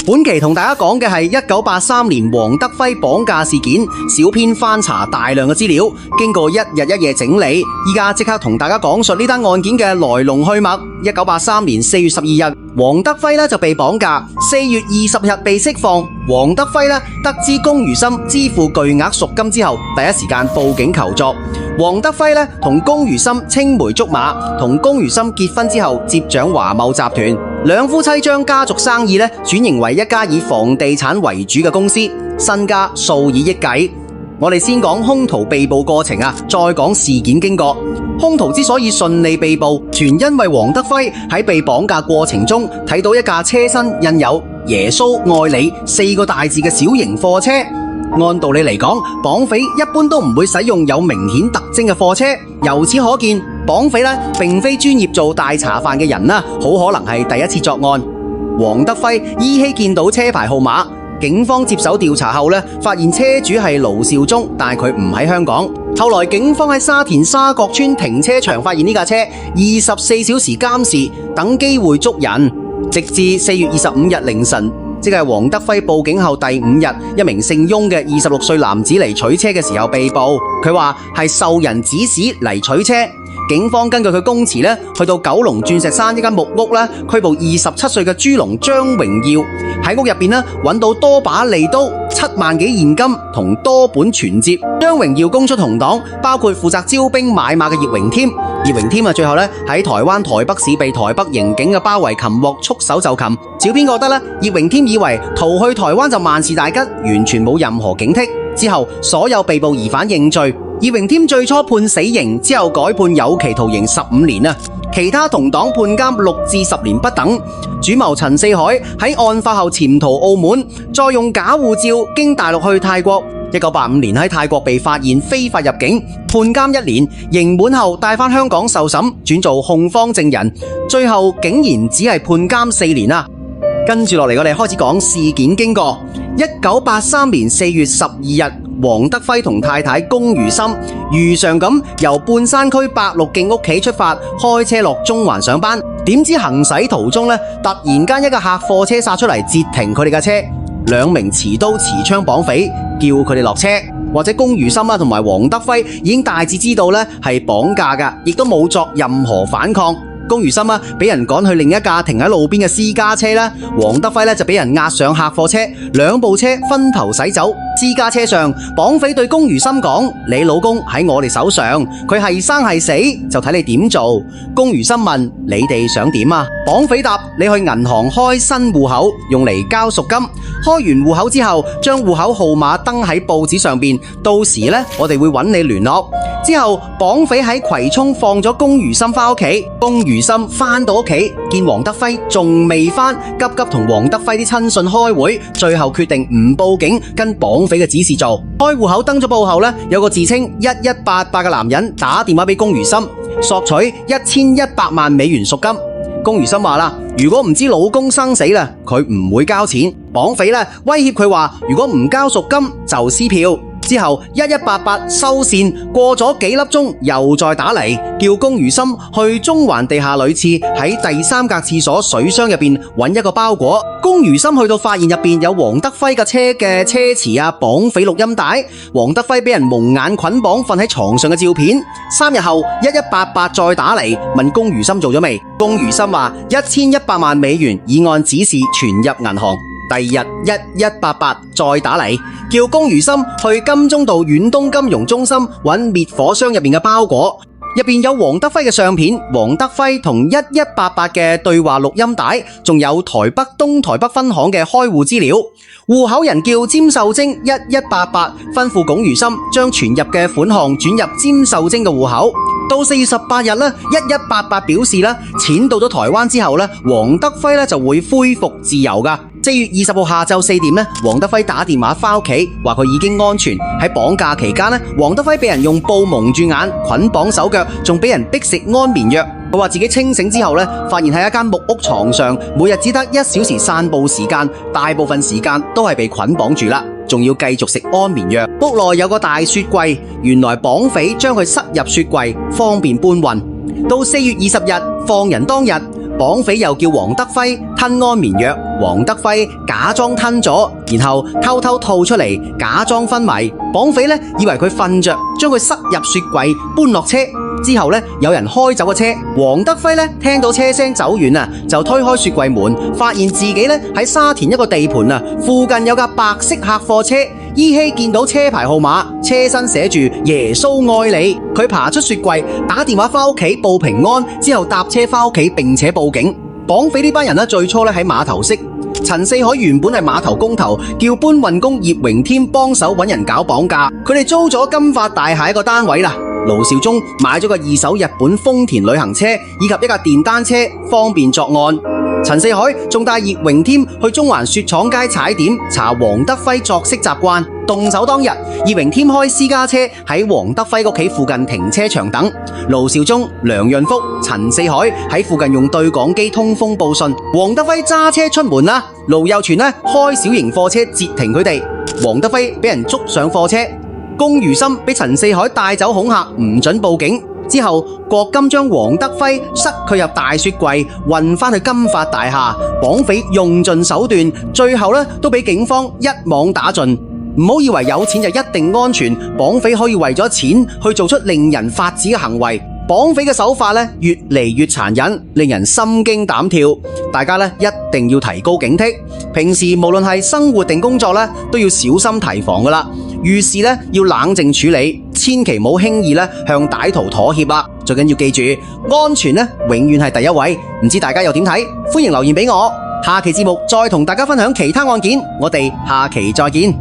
本期同大家講嘅係1983年黃德輝綁架事件，小編翻查大量嘅資料，經過一日一夜整理，依家即刻同大家講述呢單案件嘅來龍去脈。1983年4月12日，黃德輝就被綁架，4月20日被釋放。黃德輝得知龔如心支付巨額贖金之後，第一時間報警求助。黃德輝同龔如心青梅竹馬，同龔如心結婚之後接掌華懋集團，兩夫妻將家族生意轉型為一家以房地產為主嘅公司，身家數以億計。我哋先講兇徒被捕過程，再講事件經過。兇徒之所以順利被捕，全因為黃德輝喺被綁架過程中睇到一架車身印有耶穌愛你4個大字嘅小型貨車。按道理嚟講，綁匪一般都唔會使用有明顯特徵嘅貨車，由此可見，綁匪並非專業做大茶飯嘅人，好可能係第一次作案。黃德輝依稀見到車牌號碼，警方接手調查後發現車主係盧兆忠，但佢唔喺香港。後來警方喺沙田沙角村停車場發現呢架車，24小時監視，等機會捉人，直至4月25日凌晨，即係黃德輝報警後第5日，一名姓翁嘅26歲男子嚟取車嘅時候被捕。佢話係受人指使嚟取車。警方根據佢供詞去到九龍鑽石山一間木屋拘捕27歲嘅豬農張榮耀。喺屋入邊揾到多把利刀、7萬幾現金同多本存摺。張榮耀供出同黨包括負責招兵買馬嘅葉榮添。葉榮添最後喺台灣台北市被台北刑警嘅包圍擒獲，束手就擒。小編覺得葉榮添以為逃去台灣就萬事大吉，完全冇任何警惕。之後所有被捕疑犯認罪。葉榮添最初判死刑，之後改判有期徒刑15年。其他同黨判監6至10年不等。主謀陳四海喺案發後潛逃澳門，再用假護照經大陸去泰國。1985年喺泰國被發現非法入境，判監1年，刑滿後帶返香港受審，轉做控方證人，最後竟然只係判監4年。跟住落嚟，我哋開始講事件經過。1983年4月12日，黃德輝同太太龔如心如常咁由半山區白鹿徑屋企出發，開車落中環上班。點知行駛途中突然間一架客貨車剎出嚟截停佢哋架車，兩名持刀持槍綁匪叫佢哋落車。或者龔如心同埋黃德輝已經大致知道係綁架㗎，亦都冇作任何反抗。龔如心俾人趕去另一架停喺路邊嘅私家車，黃德輝就俾人押上客貨車，兩部車分頭駛走。私家車上，綁匪對龔如心講：你老公喺我哋手上，佢係生係死就睇你點做。龔如心問：你哋想點啊？綁匪答：你去銀行開新戶口，用嚟交贖金。開完戶口之後，將戶口號碼登喺報紙上邊，到時我哋會揾你聯絡。之後，綁匪喺葵涌放咗龔如心返屋企。龔如心返到屋企，見黃德輝仲未返，急急同黃德輝啲親信開會，最後決定唔報警，跟綁匪嘅指示做。開戶口登咗報後有個自稱1188嘅男人打電話俾龔如心，索取1100萬美元贖金。龔如心話啦，如果唔知老公生死啦，佢唔會交錢。綁匪威脅佢話，如果唔交贖金就撕票。之後1188收線，過咗幾粒鐘又再打嚟，叫龔如心去中環地下女廁喺第3格廁所水箱入邊揾一個包裹。龔如心去到發現入邊有黃德輝嘅車嘅車匙綁匪錄音帶，黃德輝俾人蒙眼捆綁瞓喺床上嘅照片。3日後1188再打嚟問龔如心做咗未，龔如心話1100萬美元已按指示存入銀行。第二日1188再打嚟，叫龔如心去金鐘道遠東金融中心揾滅火箱入邊嘅包裹，入邊有黃德輝嘅相片、黃德輝同1188嘅對話錄音帶，仲有台北東台北分行嘅開戶資料。戶口人叫詹秀貞1188，吩咐龔如心將存入嘅款項轉入詹秀貞嘅戶口。到4月18日1188表示錢到咗台灣之後黃德輝就會恢復自由㗎。4月20號下晝4點黃德輝打電話返屋企，話佢已經安全。喺綁架期間黃德輝俾人用布蒙住眼，捆綁手腳，仲俾人逼食安眠藥。佢話自己清醒之後發現喺一間木屋床上，每日只得1小時散步時間，大部分時間都係被捆綁住啦，仲要繼續食安眠藥。屋內有個大雪櫃，原來綁匪將佢塞入雪櫃，方便搬運。到4月20日放人當日，綁匪又叫黃德輝吞安眠藥，黃德輝假裝吞咗，然後偷偷吐出嚟，假裝昏迷。綁匪呢以為佢瞓着，將佢塞入雪櫃，搬落車。之後呢，有人開走個車，黃德輝呢聽到車聲走遠啊，就推開雪櫃門，發現自己呢喺沙田一個地盤啊，附近有架白色客貨車，依稀見到車牌號碼，車身寫住耶穌愛你。佢爬出雪櫃，打電話返屋企報平安，之後搭車返屋企並且報警。綁匪呢班人呢最初呢喺碼頭識，陳四海原本係碼頭工頭，叫搬運工葉榮添幫手揾人搞綁架。佢哋租咗金發大廈一個單位啦。盧兆忠買咗個二手日本豐田旅行車以及一架電單車，方便作案。陳四海仲帶葉榮添去中環雪廠街踩點，查黃德輝作息習慣。動手當日，葉榮添開私家車喺黃德輝屋企附近停車場等。盧兆忠、梁潤福、陳四海喺附近用對講機通風報信。黃德輝揸車出門啦，盧幼全開小型貨車截停佢哋。黃德輝俾人捉上貨車。龔如心俾陳四海帶走恐嚇，唔准報警。之後郭金將黃德輝塞佢入大雪櫃，運返去金發大廈。綁匪用盡手段，最後都俾警方一網打盡。唔好以為有錢就一定安全，綁匪可以為咗錢去做出令人髮指嘅行為。綁匪嘅手法越嚟越殘忍，令人心驚膽跳。大家一定要提高警惕，平時無論係生活定工作都要小心提防㗎喇。遇事要冷靜處理，千祈唔好輕易向歹徒妥協啦。最緊要記住，安全永遠係第一位。唔知大家又點睇？歡迎留言俾我。下期節目再同大家分享其他案件，我哋下期再見。